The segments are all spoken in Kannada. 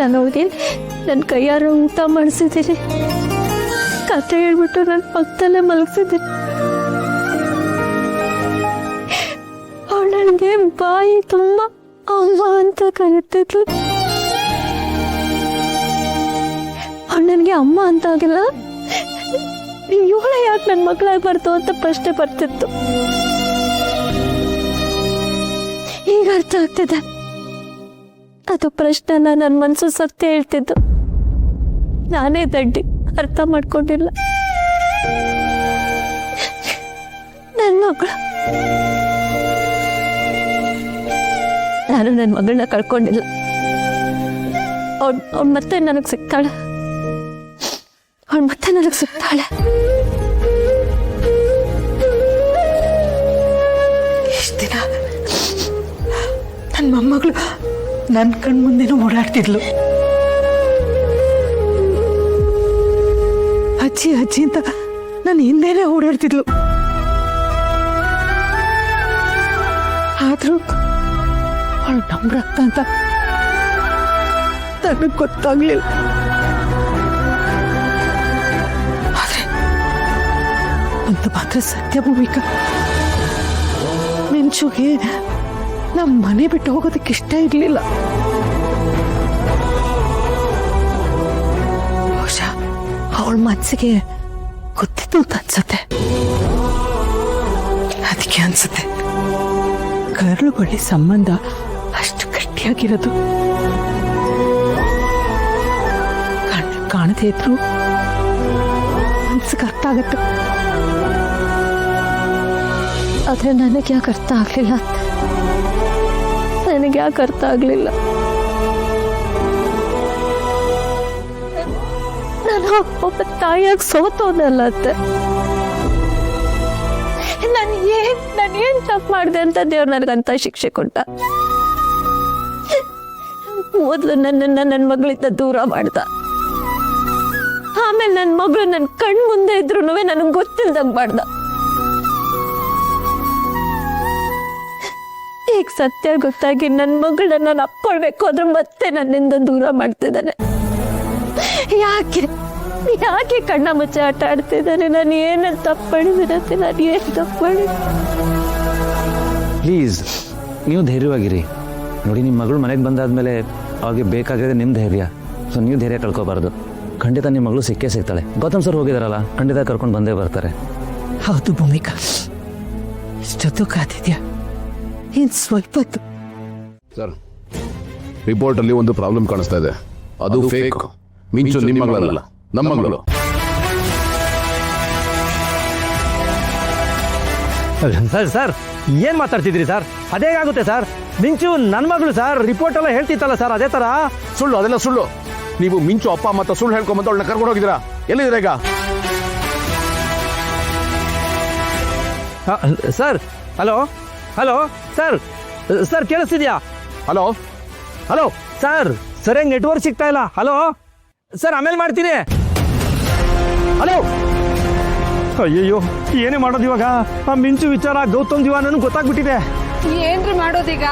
ನಾನು ಅವಳಿಗೆ ನನ್ನ ಕೈಯಾರ ಊಟ ಮಾಡಿಸಿದ್ದೀನಿ, ಕತೆ ಹೇಳ್ಬಿಟ್ಟು ನನ್ನ ಪಕ್ಕದಲ್ಲೇ ಮಲಗಿಸಿದ್ದೀನಿ. ಅವಳು ನನಗೆ ಬಾಯಿ ತುಂಬ ಅಮ್ಮ ಅಂತ ಕರೀತಿದ್ಲು. ಅವಳು ನನಗೆ ಅಮ್ಮ ಅಂತ ಆಗಿಲ್ಲ, ಇವಳೇ ಯಾಕೆ ನನ್ನ ಮಕ್ಕಳಾಗಬಾರ್ದು ಅಂತ ಪ್ರಶ್ನೆ ಬರ್ತಿತ್ತು. ಈಗ ಅರ್ಥ ಆಗ್ತಿದೆ, ಅದು ಪ್ರಶ್ನೆನ ನನ್ನ ಮನಸ್ಸು ಸತ್ಯ ಹೇಳ್ತಿದ್ದು. ನಾನೇ ದಡ್ಡಿ, ಅರ್ಥ ಮಾಡ್ಕೊಂಡಿಲ್ಲ. ನನ್ನ ಮಗಳು, ನಾನು ನನ್ನ ಮಗಳನ್ನ ಕಳ್ಕೊಂಡಿಲ್ಲ. ಅವ್ಳು ಮತ್ತೆ ನನಗೆ ಸಿಗ್ತಾಳೆ, ಅವಳು ಮತ್ತೆ ನನಗೆ ಸಿಗ್ತಾಳೆ. ಇಷ್ಟು ದಿನ ನನ್ನ ಮೊಮ್ಮಗಳು ನನ್ನ ಕಣ್ಮುಂದೆನೂ ಓಡಾಡ್ತಿದ್ಲು. ಅಜ್ಜಿ ಅಜ್ಜಿ ಅಂತ ನನ್ನ ಹಿಂದೆನೇ ಓಡಾಡ್ತಿದ್ಲು. ಆದ್ರೂ ಅವಳು ನಮ್ಮ ರಕ್ತ ಅಂತ ನನಗೆ ಗೊತ್ತಾಗ್ಲಿಲ್ಲ. ಆದ್ರೆ ಒಂದು ಮಾತ್ರ ಸತ್ಯ ಭೂಮಿಕಾ, ಮಿಂಚುಗೆ ನಮ್ಮ ಮನೆ ಬಿಟ್ಟು ಹೋಗೋದಕ್ಕೆ ಇಷ್ಟ ಇರಲಿಲ್ಲ. ಬಹುಶಃ ಅವಳ ಮನಸ್ಸಿಗೆ ಗೊತ್ತಿತ್ತು ಅಂತ ಅನ್ಸುತ್ತೆ. ಅದಕ್ಕೆ ಅನ್ಸುತ್ತೆ ಕರಳು ಬಳಿ ಸಂಬಂಧ ಅಷ್ಟು ಗಟ್ಟಿಯಾಗಿರೋದು. ಕಾಣದೇ ಇದ್ರು ಮನ್ಸಿಗೆ ಅರ್ಥ ಆಗತ್ತೆ. ಆದ್ರೆ ನನಗೆ ಯಾಕೆ ಅರ್ಥ ಆಗ್ಲಿಲ್ಲ, ನನಗೆ ಯಾಕೆ ಅರ್ಥ ಆಗ್ಲಿಲ್ಲ. ನಾನು ಒಬ್ಬ ತಾಯಿಯಾಗಿ ಸೋತೋನಲ್ಲ ಅತ್ತೆ. ನಾನು ಏನ್ ತಪ್ಪು ಮಾಡಿದೆ ಅಂತ ದೇವ್ರು ನನಗಂತ ಶಿಕ್ಷೆ ಕೊಟ್ಟ. ಮೊದಲು ನನ್ನನ್ನ ನನ್ನ ಮಗಳಿಂದ ದೂರ ಮಾಡ್ದ, ಆಮೇಲೆ ನನ್ನ ಮಗಳು ನನ್ನ ಕಣ್ ಮುಂದೆ ಇದ್ರು ನನಗೆ ಗೊತ್ತಿಲ್ದಂಗ್ ಮಾಡ್ದ. ಈಗ ಸತ್ಯ ಗೊತ್ತಾಗಿ ನನ್ನ ಮಗಳನ್ನ ನಾನು ಅಪ್ಕೊಳ್ಬೇಕು ಆದ್ರೆ ಮತ್ತೆ ನನ್ನಿಂದ ದೂರ ಮಾಡ್ತಿದ್ದಾನೆ. ಯಾಕೆ ಕಣ್ಣ ಮುಚ್ಚೆ ಆಟ ಆಡ್ತಿದ್ದಾನೆ? ನಾನು ಏನಲ್ಲಿ ತಪ್ಪು ಮಾಡಿದಿರತ್ತೆ, ನಾನು ಏನು ತಪ್ಪು ಮಾಡಿ? ಪ್ಲೀಸ್ ನೀವು ಧೈರ್ಯವಾಗಿರಿ. ನೋಡಿ, ನಿಮ್ಮ ಮಗಳು ಮನೆಗೆ ಬಂದಾದ್ಮೇಲೆ ಅವ್ರಿಗೆ ಬೇಕಾಗಿದೆ ನಿಮ್ಮ ಧೈರ್ಯ. ಸೊ ನೀವು ಧೈರ್ಯ ಕಳ್ಕೊಬಾರ್ದು. ಖಂಡಿತ ನಿಮ್ಮ ಮಗಳು ಸಿಕ್ಕೇ ಸಿಗ್ತಾಳೆ. ಗೌತಮ್ ಸರ್ ಹೋಗಿದಾರಲ್ಲ, ಖಂಡಿತ ಕರ್ಕೊಂಡು ಬಂದೇ ಬರ್ತಾರೆ. ಹೌದು ಭೂಮಿಕಾ, ಇಷ್ಟೊತ್ತು ಕಾದಿದ್ಯಾ? ಇನ್ ಸ್ವಲ್ಪ ಹೊತ್ತು. ಸರ್, ರಿಪೋರ್ಟ್ ಅಲ್ಲಿ ಒಂದು ಪ್ರಾಬ್ಲಮ್ ಕಾಣಿಸ್ತಾ ಇದೆ. ಅದು ಫೇಕ್. ಮಿಂಚು ನಿಮ್ಮ ಮಗಳಲ್ಲ, ನಮ್ಮ ಮಗಳು. ಸರ್ ಏನ್ ಮಾತಾಡ್ತಿದ್ರಿ ಸರ್? ಅದೇ ಆಗುತ್ತೆ ಸರ್. ಮಿಂಚು ನನ್ನ ಮಗಳು ಸರ್. ರಿಪೋರ್ಟ್ ಎಲ್ಲ ಹೇಳ್ತಿತ್ತಲ್ಲ ಸರ್, ಅದೇ ತರ. ಸುಳ್ಳು, ಅದೆಲ್ಲ ಸುಳ್ಳು. ನೀವು ಮಿಂಚು ಅಪ್ಪ ಅಮ್ಮ ಸುಳ್ಳು ಹೇಳ್ಕೊಂಬಂತ ಅವಳನ್ನ ಕರ್ಕೊಂಡು ಹೋಗಿದ್ದೀರಾ. ಎಲ್ಲಿದ್ದೀರಾ ಈಗ? Sir, hello hello sir, sir ಕೇಳಿಸ್ತಿದ್ಯಾ? ಹಲೋ ಹಲೋ ಸರ್, ಸರಿಯಾಗಿ ನೆಟ್ವರ್ಕ್ ಸಿಗ್ತಾ ಇಲ್ಲ. ಹಲೋ ಸರ್, ಆಮೇಲೆ ಮಾಡ್ತೀನಿ. ಹಲೋ. ಅಯ್ಯಯ್ಯೋ, ಏನೇ ಮಾಡೋದು ಇವಾಗ? ಆ ಮಿಂಚು ವಿಚಾರ ಗೌತಮ್ ದಿವಾ ನನಗೆ ಗೊತ್ತಾಗ್ಬಿಟ್ಟಿದೆ. ಏನ್ರಿ ಮಾಡೋದೀಗ?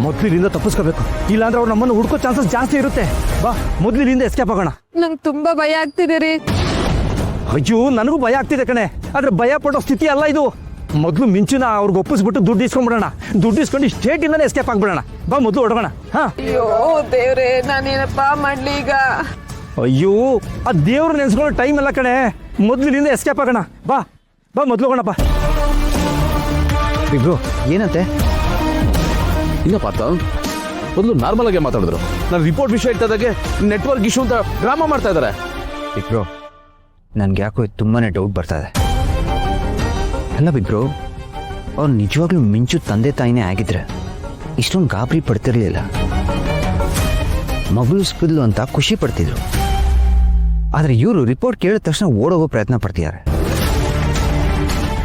ಮೊದ್ಲಿನಿಂದ ತಪ್ಪಿಸ್ಕೋಬೇಕು, ಇಲ್ಲಾಂದ್ರೆ ಅವ್ರು ನಮ್ಮನ್ನು ಹುಡ್ಕೋ ಚಾನ್ಸಸ್ ಜಾಸ್ತಿ ಇರುತ್ತೆ. ಬಾ, ಮೊದ್ಲಿನಿಂದ ಎಸ್ಕೇಪ್ ಆಗೋಣ. ನಂಗೆ ತುಂಬಾ ಭಯ ಆಗ್ತಿದೆ ರೀ. ಅಯ್ಯೋ, ನನಗೂ ಭಯ ಆಗ್ತಿದೆ ಕಣೆ, ಆದ್ರೆ ಭಯ ಪಡೋ ಸ್ಥಿತಿ ಅಲ್ಲ ಇದು. ಮೊದಲು ಮಿಂಚುನ ಅವ್ರಿಗೆ ಒಪ್ಪಿಸ್ಬಿಟ್ಟು ದುಡ್ಡು ಇಸ್ಕೊಂಡ್ಬಿಡೋಣ. ದುಡ್ಡು ಇಸ್ಕೊಂಡು ಸ್ಟೇಟ್ ಇಂದಾನೆ ಎಸ್ಕೇಪ್ ಆಗ್ಬಿಡೋಣ. ಬಾ, ಮೊದಲು ಹೊಡೋಣ. ಹಾ. ಅಯ್ಯೋ ದೇವ್ರೆ, ನಾನೇನಪ್ಪ ಮಾಡ್ಲಿ ಈಗ? ಅಯ್ಯೋ, ಆ ದೇವ್ರು ನೆನ್ಸ್ಕೊಳ್ಳೋ ಟೈಮ್ ಎಲ್ಲ ಕಣೆ. ಮೊದ್ಲಿನಿಂದ ಎಸ್ಕೇಪ್ ಆಗೋಣ. ಬಾ ಬಾ, ಮೊದಲು ಹೋಗೋಣ. ಬಾ. ಇಬ್ರು ಏನಂತೆ? ಇನ್ನಪ್ಪ ಮೊದಲು ನಾರ್ಮಲ್ ಆಗಿ ಮಾತಾಡಿದ್ರು. ನಾನು ರಿಪೋರ್ಟ್ ವಿಷಯ ಇರ್ತದಾಗೆ ನೆಟ್ವರ್ಕ್ ಇಶ್ಯೂ ಅಂತ ಡ್ರಾಮಾ ಮಾಡ್ತಾ ಇದ್ದಾರೆ. ಇಬ್ರು, ನನ್ಗೆ ಯಾಕೋ ತುಂಬಾನೇ ಡೌಟ್ ಬರ್ತಾ ಇದೆ. ಅಲ್ಲ ಬಿಬ್ರು, ಅವ್ರು ನಿಜವಾಗ್ಲೂ ಮಿಂಚು ತಂದೆ ತಾಯಿನೇ ಆಗಿದ್ರೆ ಇಷ್ಟೊಂದು ಗಾಬರಿ ಪಡ್ತಿರ್ಲಿಲ್ಲ. ಮಗಳು ಸಿಕ್ಕಿದ್ಲು ಅಂತ ಖುಷಿ ಪಡ್ತಿದ್ರು. ಆದರೆ ಇವರು ರಿಪೋರ್ಟ್ ಕೇಳಿದ ತಕ್ಷಣ ಓಡೋಗೋ ಪ್ರಯತ್ನ ಪಡ್ತಿದ್ದಾರೆ.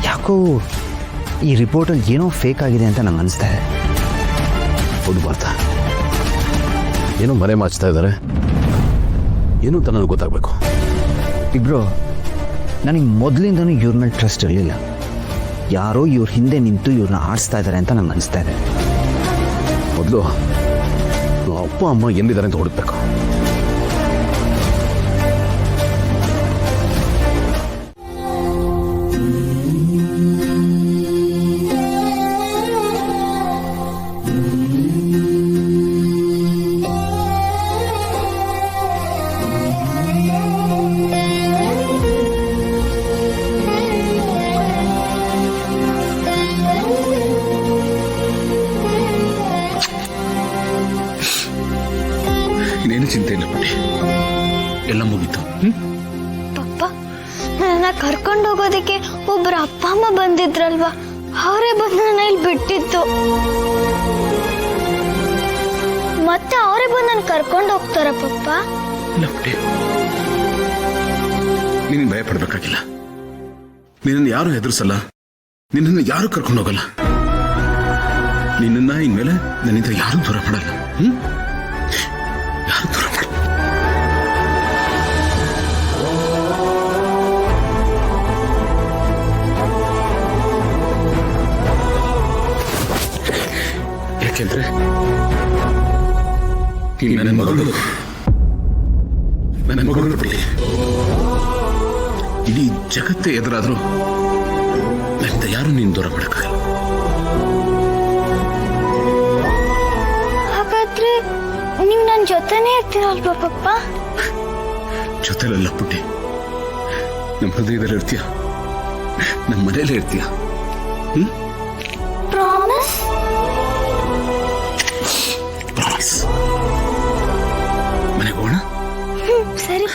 ಯಾಕೋ ಈ ರಿಪೋರ್ಟಲ್ಲಿ ಏನೋ ಫೇಕ್ ಆಗಿದೆ ಅಂತ ನಂಗೆ ಅನಿಸ್ತಾ ಇದೆ. ಹೌದು ಬರ್ತಾ, ಏನೋ ಮರೆ ಮಾಚ್ತಾ ಇದ್ದಾರೆ. ಏನು ಅಂತ ನನಗೆ ಗೊತ್ತಾಗಬೇಕು. ಇಬ್ರು, ನನಗೆ ಮೊದಲಿಂದನೂ ಇವ್ರ ಮೇಲೆ ಟ್ರಸ್ಟ್ ಇರಲಿಲ್ಲ. ಯಾರೋ ಇವ್ರ ಹಿಂದೆ ನಿಂತು ಇವ್ರನ್ನ ಆಡಿಸ್ತಾ ಇದ್ದಾರೆ ಅಂತ ನಂಗೆ ಅನಿಸ್ತಾ ಇದೆ. ಮೊದಲು ಅಪ್ಪ ಅಮ್ಮ ಎಲ್ಲಿದ್ದಾರೆ ಅಂತ ಹುಡುಕ್ಬೇಕು. ಚಿಂತೆ ಇಲ್ಲ ಪುಟ್ಟಿ, ಎಲ್ಲ ಮುಗೀತು. ಪಪ್ಪ, ನನ್ನ ಕರ್ಕೊಂಡು ಹೋಗೋದಕ್ಕೆ ಒಬ್ರು ಅಪ್ಪ ಅಮ್ಮ ಬಂದಿದ್ರಲ್ವಾ, ಅವರೇ ಬಂದು ನನ್ನ ಇಲ್ಲಿ ಬಿಟ್ಟಿತ್ತು. ಮತ್ತೆ ಅವರೇ ಬಂದು ನನ್ನ ಕರ್ಕೊಂಡು ಹೋಗ್ತಾರ ಪಪ್ಪ? ಇಲ್ಲ ಪುಟ್ಟಿ, ನೀನು ಭಯ ಪಡ್ಬೇಕಾಗಿಲ್ಲ. ನಿನ್ನನ್ನು ಯಾರು ಹೆದರ್ಸಲ್ಲ, ನಿನ್ನನ್ನು ಯಾರು ಕರ್ಕೊಂಡು ಹೋಗಲ್ಲ. ನಿನ್ನನ್ನ ಇನ್ಮೇಲೆ ನನ್ನಿಂದ ಯಾರು ದೂರ ಮಾಡಲ್ಲ. ಯಾರು ದೂರ ಮಾಡಲ್ಲ. ಯಾಕೆಂದ್ರೆ ನೀನು ನನ್ನ ಮಗಳು, ನನ್ನ ಮಗಳು ಬಿಡಿ. ಇಡೀ ಜಗತ್ತೇ ಎದುರಾದ್ರೂ ನನ್ನಿಂದ ಯಾರು ನೀನು ದೂರ ಮಾಡಕ್ಕಾಗಲ್ಲ. ಹಾಗಾದ್ರೆ ನೀವು ನನ್ನ ಜೊತೆನೇ ಇರ್ತೀರಲ್ವಾ ಪಪ್ಪ? ಜೊತೆಲಲ್ಲ ಪುಟ್ಟಿ, ನಮ್ಮ ಹೃದಯದಲ್ಲಿ ಇರ್ತೀಯ, ನಮ್ಮ ಮನೆಯಲ್ಲೇ ಇರ್ತೀಯ. ಪ್ರಾಮಿಸ್? ಪ್ರಾಮಿಸ್. ಮನೆಗೆ ಹೋಗೋಣ? ಸರಿ.